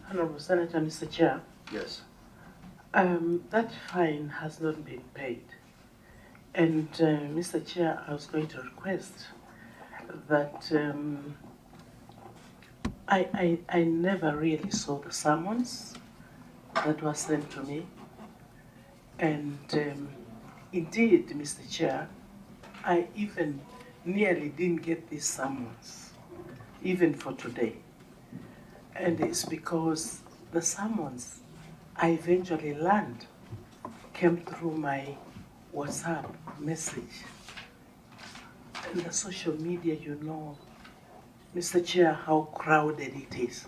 Honorable Senator, Mr. Chair. Yes. That fine has not been paid. And Mr. Chair, I was going to request that I never really saw the summons that was sent to me. And indeed, Mr. Chair, I even nearly didn't get these summons, even for today. And it's because the summons I eventually learned came through my WhatsApp message. And the social media, you know, Mr. Chair, how crowded it is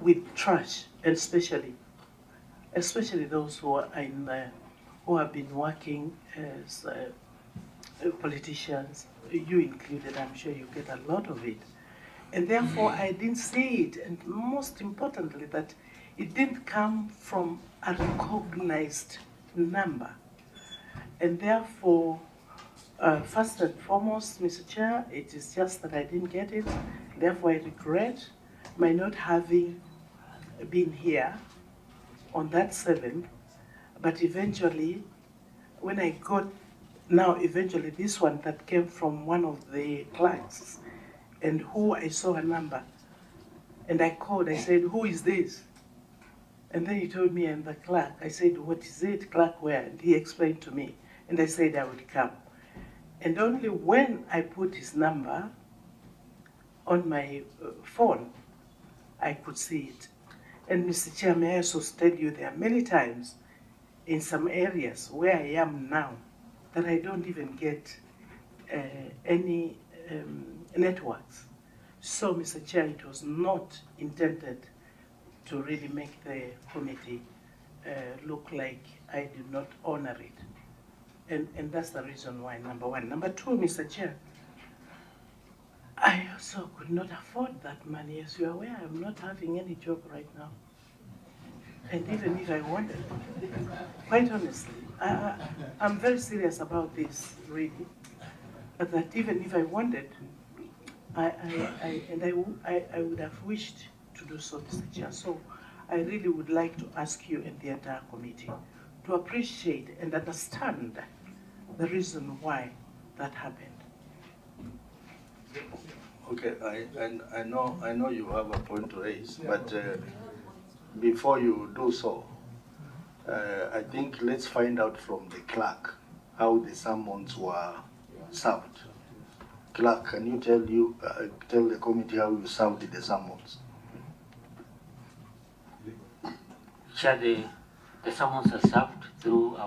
with trash, and especially those who are who have been working as politicians, you included. I'm sure you get a lot of it. And therefore, I didn't see it, and most importantly, that it didn't come from a recognized number. And therefore, first and foremost, Mr. Chair, it is just that I didn't get it. Therefore, I regret my not having been here on that 7th. But eventually, when I got, now eventually this one that came from one of the clerks, and who I saw a number, and I called, I said, who is this? And then he told me, I'm the clerk. I said, what is it, clerk where? And he explained to me, and I said I would come. And only when I put his number on my phone, I could see it. And Mr. Chair, may I also tell you there are many times in some areas where I am now that I don't even get any networks. So, Mr. Chair, it was not intended to really make the committee look like I did not honor it. And that's the reason why, number one. Number two, Mr. Chair, I also could not afford that money. As you are aware, I'm not having any job right now. And even if I wanted, quite honestly, I'm very serious about this, really. But that even if I wanted, I would have wished to do so, Mr. Chair. So I really would like to ask you and the entire committee to appreciate and understand the reason why that happened. Okay, I know you have a point to raise, but before you do so, I think let's find out from the clerk how the summons were served. Clerk, can you tell the committee how you served the summons? Chair, the summons are served through